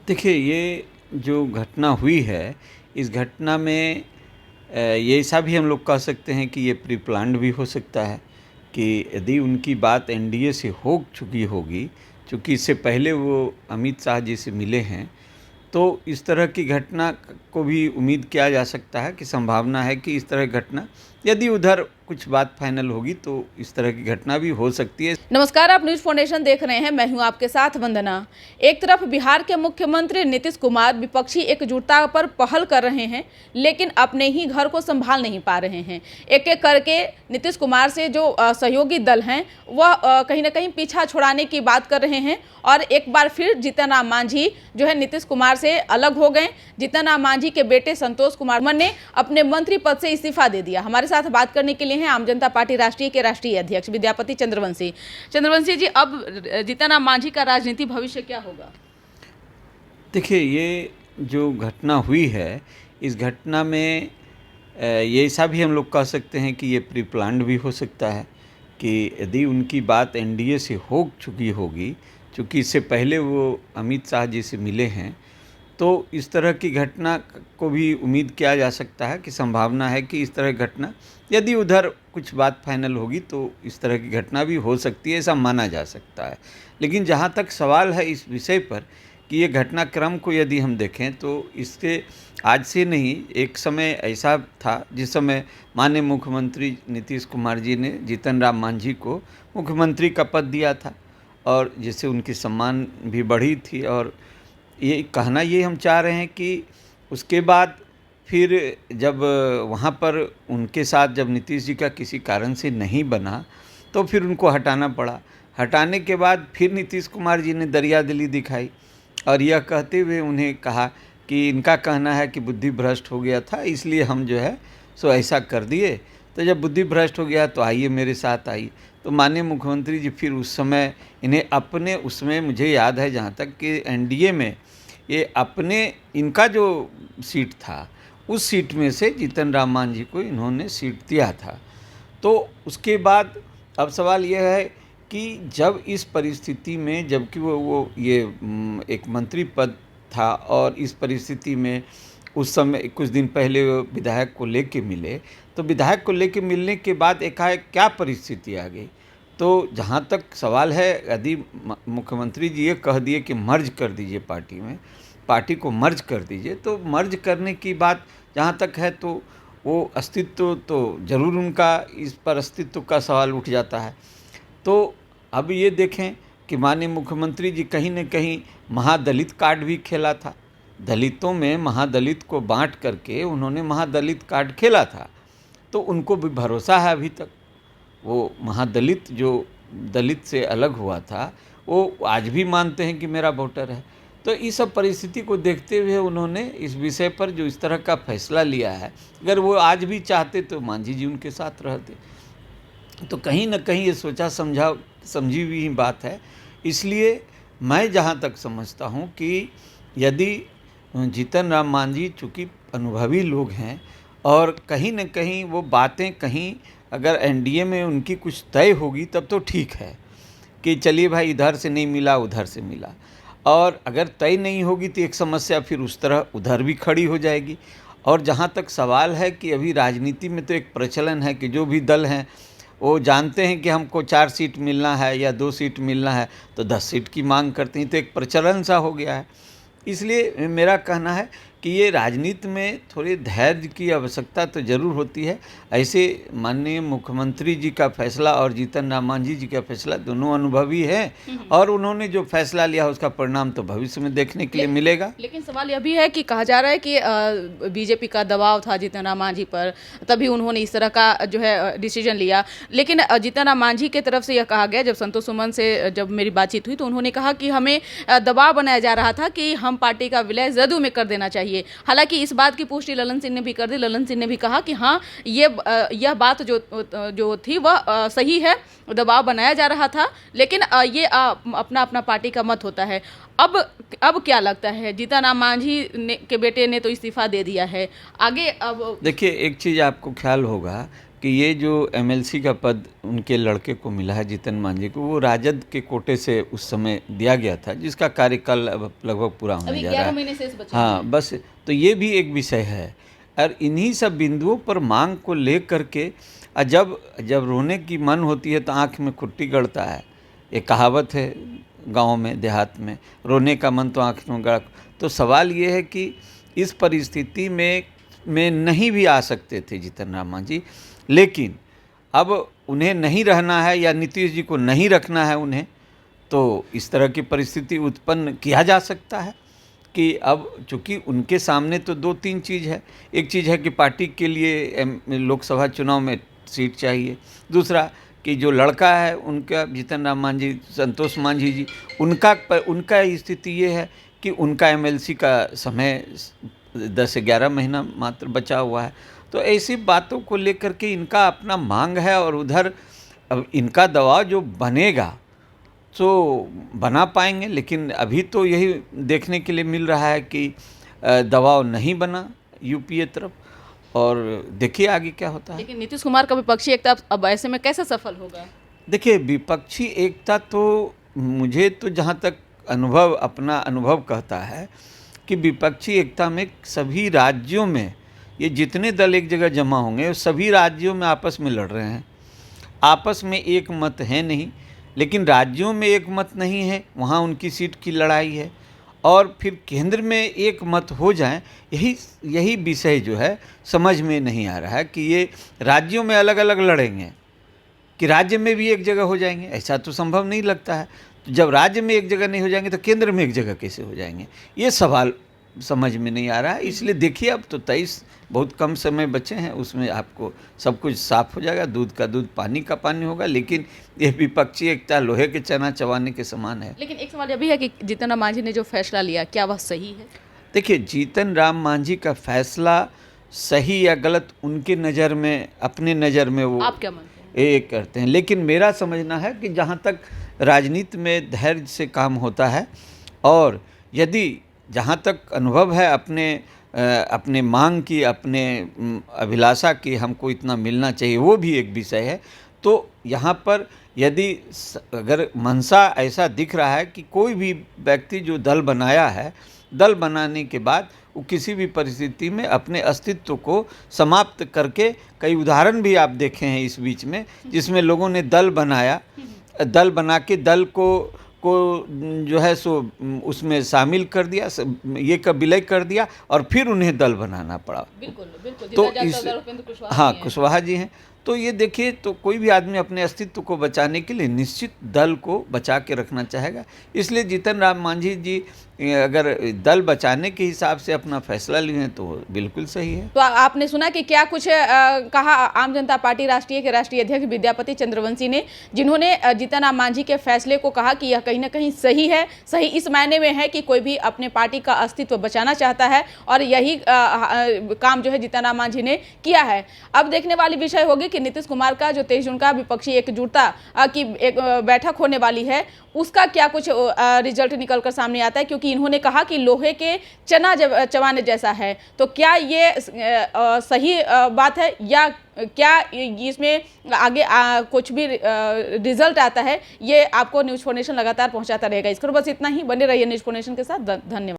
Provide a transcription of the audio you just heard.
देखिए, ये जो घटना हुई है, इस घटना में ये ऐसा भी हम लोग कह सकते हैं कि ये प्री प्लान्ड भी हो सकता है कि यदि उनकी बात एनडीए से हो चुकी होगी, चूँकि इससे पहले वो अमित शाह जी से मिले हैं, तो इस तरह की घटना को भी उम्मीद किया जा सकता है कि संभावना है कि इस तरह की घटना यदि उधर कुछ बात फाइनल होगी तो इस तरह की घटना भी हो सकती है। नमस्कार, आप न्यूज फाउंडेशन देख रहे हैं। मैं हूं आपके साथ वंदना। एक तरफ बिहार के मुख्यमंत्री नीतीश कुमार विपक्षी एकजुटता पर पहल कर रहे हैं, लेकिन अपने ही घर को संभाल नहीं पा रहे हैं। एक एक करके नीतीश कुमार से जो सहयोगी दल हैं वह कहीं ना कहीं पीछा छुड़ाने की बात कर रहे हैं और एक बार फिर जीतन राम मांझी जो है नीतीश कुमार से अलग हो गए। जीतन राम मांझी के बेटे संतोष कुमार ने अपने मंत्री पद से इस्तीफा दे दिया। हमारे साथ बात करने के लिए हैं आम जनता पार्टी राष्ट्रीय के राष्ट्रीय अध्यक्ष विद्यापति चंद्रवंशी जी, अब जीतन राम मांझी का राजनीति भविष्य क्या होगा? देखिए, ये जो घटना हुई है, इस घटना में ये ऐसा भी हम लोग कह सकते हैं कि ये प्री प्लान्ड भी हो सकता है कि यदि उनकी बात एनडीए से हो चुकी होगी, चूँकि इससे पहले वो अमित शाह जी से मिले हैं, तो इस तरह की घटना को भी उम्मीद किया जा सकता है कि संभावना है कि इस तरह की घटना यदि उधर कुछ बात फाइनल होगी तो इस तरह की घटना भी हो सकती है, ऐसा माना जा सकता है। लेकिन जहाँ तक सवाल है इस विषय पर कि ये घटनाक्रम को यदि हम देखें तो इसके आज से नहीं, एक समय ऐसा था जिस समय माननीय मुख्यमंत्री नीतीश कुमार जी ने जीतन राम मांझी को मुख्यमंत्री का पद दिया था और जिससे उनकी सम्मान भी बढ़ी थी। और ये कहना ये हम चाह रहे हैं कि उसके बाद फिर जब वहाँ पर उनके साथ जब नीतीश जी का किसी कारण से नहीं बना तो फिर उनको हटाना पड़ा। हटाने के बाद फिर नीतीश कुमार जी ने दरियादिली दिखाई और यह कहते हुए उन्हें कहा कि इनका कहना है कि बुद्धि भ्रष्ट हो गया था, इसलिए हम जो है सो ऐसा कर दिए। तो जब बुद्धि भ्रष्ट हो गया तो आइए मेरे साथ आइए। तो माननीय मुख्यमंत्री जी फिर उस समय इन्हें अपने, उसमें मुझे याद है जहाँ तक कि एनडीए में ये अपने इनका जो सीट था उस सीट में से जीतन राम मांझी को इन्होंने सीट दिया था। तो उसके बाद अब सवाल यह है कि जब इस परिस्थिति में, जबकि वो ये एक मंत्री पद था और इस परिस्थिति में उस समय कुछ दिन पहले वो विधायक को लेके मिले, तो विधायक को लेके मिलने के बाद एकाएक क्या परिस्थिति आ गई। तो जहाँ तक सवाल है, यदि मुख्यमंत्री जी ये कह दिए कि मर्ज कर दीजिए पार्टी में, पार्टी को मर्ज कर दीजिए, तो मर्ज करने की बात जहाँ तक है तो वो अस्तित्व तो ज़रूर उनका, इस पर अस्तित्व का सवाल उठ जाता है। तो अब ये देखें कि माननीय मुख्यमंत्री जी कहीं न कहीं महादलित कार्ड भी खेला था। दलितों में महादलित को बांट करके उन्होंने महादलित कार्ड खेला था। तो उनको भी भरोसा है अभी तक, वो महादलित जो दलित से अलग हुआ था वो आज भी मानते हैं कि मेरा वोटर है। तो इस सब परिस्थिति को देखते हुए उन्होंने इस विषय पर जो इस तरह का फैसला लिया है, अगर वो आज भी चाहते तो मांझी जी उनके साथ रहते। तो कहीं न कहीं ये सोचा समझी हुई बात है। इसलिए मैं जहाँ तक समझता हूँ कि यदि जीतन राम मांझी चूँकि अनुभवी लोग हैं और कहीं न कहीं वो बातें कहीं अगर एनडीए में उनकी कुछ तय होगी तब तो ठीक है कि चलिए भाई इधर से नहीं मिला उधर से मिला, और अगर तय नहीं होगी तो एक समस्या फिर उस तरह उधर भी खड़ी हो जाएगी। और जहाँ तक सवाल है कि अभी राजनीति में तो एक प्रचलन है कि जो भी दल हैं वो जानते हैं कि हमको 4 सीट मिलना है या 2 सीट मिलना है तो 10 सीट की मांग करते हैं, तो एक प्रचलन सा हो गया है। इसलिए मेरा कहना है कि ये राजनीति में थोड़ी धैर्य की आवश्यकता तो ज़रूर होती है। ऐसे माननीय मुख्यमंत्री जी का फैसला और जीतन राम मांझी जी का फैसला दोनों अनुभवी हैं और उन्होंने जो फैसला लिया उसका परिणाम तो भविष्य में देखने के लिए मिलेगा। लेकिन सवाल यह भी है कि कहा जा रहा है कि बीजेपी का दबाव था जीतन राम मांझी पर, तभी उन्होंने इस तरह का जो है डिसीजन लिया। लेकिन जीतन राम मांझी की तरफ से यह कहा गया, जब संतोष सुमन से जब मेरी बातचीत हुई तो उन्होंने कहा कि हमें दबाव बनाया जा रहा था कि हम पार्टी का विलय जदयू में कर देना चाहिए। हालांकि इस बात की पुष्टि ललन सिंह ने भी कर दी। ललन सिंह ने भी कहा कि हाँ, यह बात जो थी वह सही है, दबाव बनाया जा रहा था, लेकिन ये अपना अपना पार्टी का मत होता है। अब क्या लगता है, जीतन राम मांझी के बेटे ने तो इस्तीफा दे दिया है, आगे अब देखिए एक चीज़ आपको ख्याल होगा कि ये जो एमएलसी का पद उनके लड़के को मिला है जीतन मांझी को, वो राजद के कोटे से उस समय दिया गया था, जिसका कार्यकाल अब लगभग पूरा होने जा रहा है। 11 महीने शेष बचे हाँ, बस तो ये भी एक विषय है। और इन्हीं सब बिंदुओं पर मांग को ले करके जब रोने की मन होती है तो आँख में खुट्टी गड़ता है। एक कहावत है गाँव में, देहात में, रोने का मन तो आँख में गड़। तो सवाल ये है कि इस परिस्थिति में नहीं भी आ सकते थे जीतन राम मांझी, लेकिन अब उन्हें नहीं रहना है या नीतीश जी को नहीं रखना है उन्हें, तो इस तरह की परिस्थिति उत्पन्न किया जा सकता है कि अब चूँकि उनके सामने तो 2-3 चीज़ है। एक चीज़ है कि पार्टी के लिए लोकसभा चुनाव में सीट चाहिए। दूसरा कि जो लड़का है उनका जीतन राम मांझी, संतोष मांझी जी, उनका स्थिति ये है कि उनका एमएलसी का समय 10 से 11 महीना मात्र बचा हुआ है। तो ऐसी बातों को लेकर के इनका अपना मांग है, और उधर अब इनका दबाव जो बनेगा तो बना पाएंगे, लेकिन अभी तो यही देखने के लिए मिल रहा है कि दबाव नहीं बना यूपीए तरफ, और देखिए आगे क्या होता है। लेकिन नीतीश कुमार का विपक्षी एकता अब ऐसे में कैसे सफल होगा? देखिए, विपक्षी एकता तो मुझे तो जहाँ तक अपना अनुभव कहता है कि विपक्षी एकता में सभी राज्यों में ये जितने दल एक जगह जमा होंगे सभी राज्यों में आपस में लड़ रहे हैं। आपस में एक मत है नहीं, लेकिन राज्यों में एक मत नहीं है, वहाँ उनकी सीट की लड़ाई है। और फिर केंद्र में एक मत हो जाए, यही विषय जो है समझ में नहीं आ रहा है कि ये राज्यों में अलग अलग लड़ेंगे कि राज्य में भी एक जगह हो जाएंगे। ऐसा तो संभव नहीं लगता है। तो जब राज्य में एक जगह नहीं हो जाएंगे तो केंद्र में एक जगह कैसे हो जाएंगे, ये सवाल समझ में नहीं आ रहा है। इसलिए देखिए, अब तो 23 बहुत कम समय बचे हैं, उसमें आपको सब कुछ साफ हो जाएगा, दूध का दूध पानी का पानी होगा। लेकिन ये विपक्षी एकता लोहे के चना चबाने के समान है। लेकिन एक सवाल यह भी है कि जीतन राम मांझी ने जो फैसला लिया, क्या वह सही है? देखिए, जीतन राम मांझी का फैसला सही या गलत उनके नज़र में, अपने नज़र में वो आप क्या मानते हैं? ये करते हैं। लेकिन मेरा समझना है कि जहाँ तक राजनीति में धैर्य से काम होता है, और यदि जहाँ तक अनुभव है अपने मांग की, अपने अभिलाषा की, हमको इतना मिलना चाहिए, वो भी एक विषय है। तो यहाँ पर यदि अगर मंशा ऐसा दिख रहा है कि कोई भी व्यक्ति जो दल बनाया है, दल बनाने के बाद वो किसी भी परिस्थिति में अपने अस्तित्व को समाप्त करके, कई उदाहरण भी आप देखे हैं इस बीच में, जिसमें लोगों ने दल बनाया, दल बना के दल को जो है सो उसमें शामिल कर दिया, ये का विलय कर दिया, और फिर उन्हें दल बनाना पड़ा। बिल्कुल। तो हाँ, कुशवाहा जी हैं। तो ये देखिए, तो कोई भी आदमी अपने अस्तित्व को बचाने के लिए निश्चित दल को बचा के रखना चाहेगा। इसलिए जीतन राम मांझी जी अगर दल बचाने के हिसाब से अपना फैसला लिए हैं तो बिल्कुल सही है। तो आपने सुना कि क्या कुछ कहा आम जनता पार्टी राष्ट्रीय के राष्ट्रीय अध्यक्ष विद्यापति चंद्रवंशी ने, जिन्होंने जीतन राम मांझी के फैसले को कहा कि यह कहीं ना कहीं सही है। सही इस मायने में है कि कोई भी अपने पार्टी का अस्तित्व बचाना चाहता है, और यही काम जो है जीतन राम मांझी ने किया है। अब देखने वाली विषय होगी कि नीतीश कुमार का जो 23 जून का विपक्षी एकजुटता की एक बैठक होने वाली है, उसका क्या कुछ रिजल्ट निकलकर सामने आता है, क्योंकि इन्होंने कहा कि लोहे के चना चबाने जैसा है। तो क्या ये सही बात है, या क्या इसमें आगे कुछ भी रिजल्ट आता है? ये आपको न्यूज़ फोनेशन लगातार पहुंचाता रहेगा। इसको बस इतना ही, बने रहिए न्यूज़ फोनेशन के साथ। धन्यवाद।